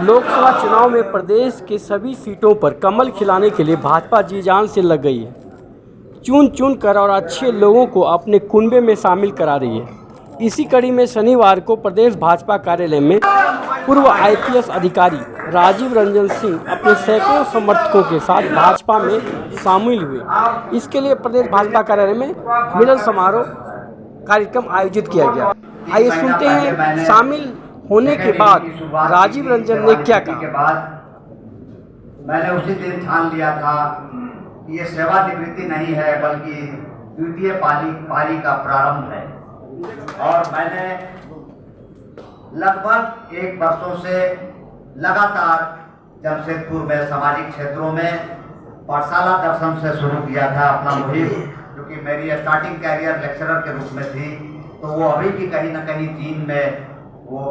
लोकसभा चुनाव में प्रदेश के सभी सीटों पर कमल खिलाने के लिए भाजपा जी जान से लग गई है। चुन चुन कर और अच्छे लोगों को अपने कुनबे में शामिल करा रही है। इसी कड़ी में शनिवार को प्रदेश भाजपा कार्यालय में पूर्व आईपीएस अधिकारी राजीव रंजन सिंह अपने सैकड़ों समर्थकों के साथ भाजपा में शामिल हुए। इसके लिए प्रदेश भाजपा कार्यालय में मिलन समारोह कार्यक्रम आयोजित किया गया। आइए सुनते हैं शामिल होने के बाद राजीव रंजन ने क्या कहा। मैंने उसी दिन ठान लिया था कि ये सेवानिवृत्ति नहीं है बल्कि द्वितीय पारी का प्रारंभ है। और मैंने लगभग 1 वर्षों से लगातार जमशेदपुर में सामाजिक क्षेत्रों में पाठशाला दर्शन से शुरू किया था अपना मुहिम, क्योंकि मेरी स्टार्टिंग कैरियर लेक्चरर के रूप में थी। तो वो अभी भी कहीं ना कहीं चीन में वो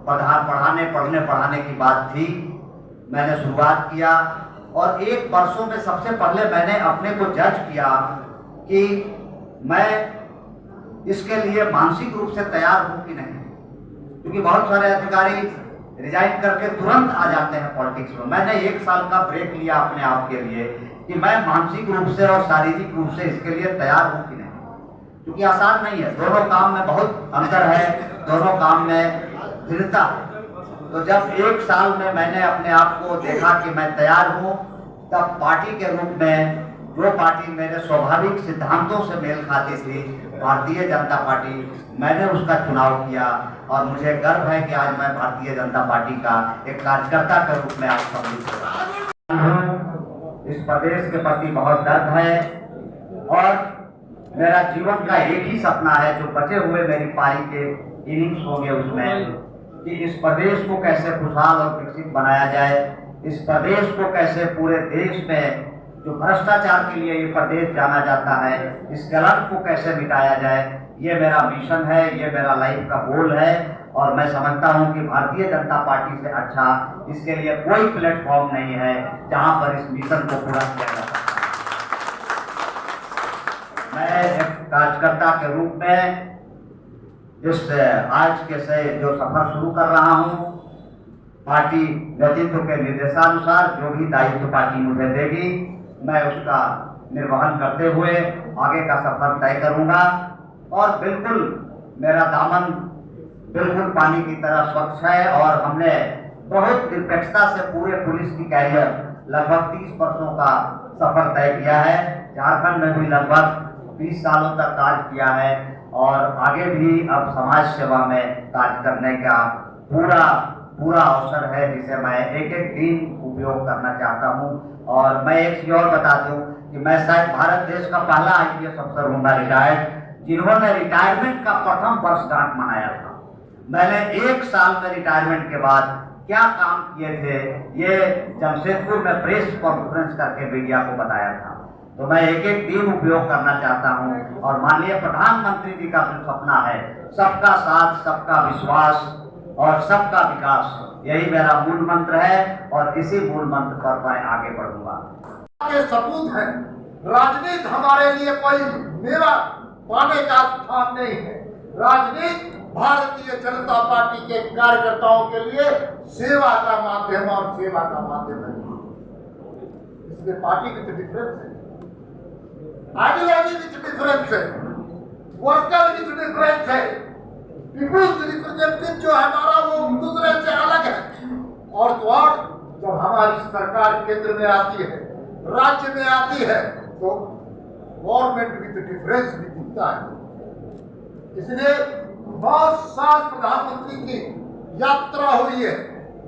पढ़ाने की बात थी। मैंने शुरुआत किया और 1 वर्षों में सबसे पहले मैंने अपने को जज किया कि मैं इसके लिए मानसिक रूप से तैयार हूं कि नहीं, क्योंकि बहुत सारे अधिकारी रिजाइन करके तुरंत आ जाते हैं पॉलिटिक्स में। मैंने 1 साल का ब्रेक लिया अपने आप के लिए कि मैं मानसिक रूप से और शारीरिक रूप से इसके लिए तैयार हूं कि नहीं, क्योंकि आसान नहीं है। दोनों काम में बहुत अंतर है, दोनों काम में भिन्नता है। तो जब 1 साल में मैंने अपने आप को देखा कि मैं तैयार हूं, तब पार्टी के रूप में जो पार्टी मेरे स्वाभाविक सिद्धांतों से मेल खाती थी, भारतीय जनता पार्टी, मैंने उसका चुनाव किया। और मुझे गर्व है कि आज मैं भारतीय जनता पार्टी का एक कार्यकर्ता के रूप में आज सम्मिलित हो रहा हूं। इस प्रदेश के प्रति बहुत दर्द है और मेरा जीवन का एक ही सपना है, जो बचे हुए मेरी पारी के इनिंग्स होंगे उसमें, कि इस प्रदेश को कैसे खुशहाल और विकसित बनाया जाए। इस प्रदेश को कैसे पूरे देश में जो भ्रष्टाचार के लिए ये प्रदेश जाना जाता है, इस कलंक को कैसे मिटाया जाए, ये मेरा मिशन है, ये मेरा लाइफ का गोल है। और मैं समझता हूँ कि भारतीय जनता पार्टी से अच्छा इसके लिए कोई प्लेटफॉर्म नहीं है जहाँ पर इस मिशन को पूरा किया जा सकता है। मैं एक कार्यकर्ता के रूप में इस आज के से जो सफर शुरू कर रहा हूँ, पार्टी नेतृत्व के निर्देशानुसार जो भी दायित्व पार्टी मुझे देगी, मैं उसका निर्वहन करते हुए आगे का सफर तय करूंगा। और बिल्कुल मेरा दामन बिल्कुल पानी की तरह स्वच्छ है और हमने बहुत निरपेक्षता से पूरे पुलिस की कैरियर लगभग 30 वर्षों का सफर तय किया है। झारखंड में भी लगभग 20 सालों तक कार्य किया है और आगे भी अब समाज सेवा में कार्य करने का पूरा अवसर है, जिसे मैं एक दिन उपयोग करना चाहता हूं। और मैं एक चीज और बता दूं कि मैं शायद भारत देश का पहला आईपीएस अफसर हूंगा रिटायर्ड, जिन्होंने रिटायरमेंट का प्रथम वर्षगांठ मनाया था। मैंने 1 साल में रिटायरमेंट के बाद क्या काम किए थे, ये जमशेदपुर में प्रेस कॉन्फ्रेंस करके मीडिया को बताया था। तो मैं एक दिन उपयोग करना चाहता हूं। और माननीय प्रधानमंत्री जी का जो सपना है, सबका साथ, सबका विश्वास और सबका विकास, यही मेरा मूल मंत्र है और इसी मूल मंत्र पर मैं आगे बढ़ूंगा। ये सपूत है, राजनीति हमारे लिए कोई मेवा पाने का स्थान नहीं है। राजनीति भारतीय जनता पार्टी के कार्यकर्ताओं के लिए सेवा का माध्यम और सेवा का माध्यम है। इसलिए पार्टी विच डिफरेंस है, आइडियोलॉजी विच डिफरेंस है, वर्कर विच डिफरेंस है, पीपुल्स रिप्रेजेंटेटिव जो हमारा वो दूसरे से अलग है। और तो और जब हमारी सरकार केंद्र में आती है, राज्य में आती है, तो गवर्नमेंट विद डिफरेंस भी दिखता है। इसलिए 9 साल प्रधानमंत्री की यात्रा हुई है,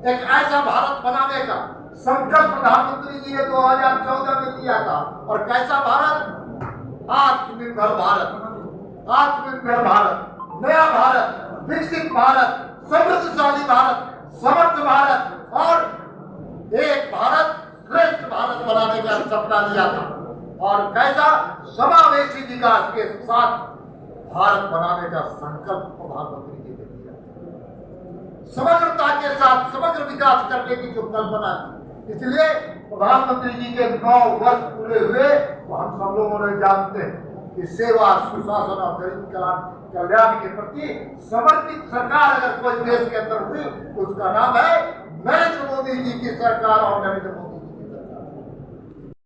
एक ऐसा भारत बनाने का संकल्प प्रधानमंत्री जी ने 2014 में किया था। और कैसा भारत? आत्मनिर्भर भारत, आत्मनिर्भर भारत, नया भारत, विकसित भारत, समृद्धशाली भारत, समर्थ भारत और एक भारत श्रेष्ठ भारत बनाने का सपना लिया था। और कैसा समावेशी विकास के साथ भारत बनाने का संकल्प प्रधानमंत्री जी ने किया, समग्रता के साथ समग्र विकास करने की जो कल्पना है। इसलिए प्रधानमंत्री जी के 9 वर्ष पूरे हुए, तो हम सब लोगों ने जानते हैं कि सेवा, सुशासन और गरीब कल्याण के प्रति समर्पित सरकार अगर कोई देश के अंदर हुई, तो उसका नाम है नरेंद्र मोदी। सरकार और नरेंद्र मोदी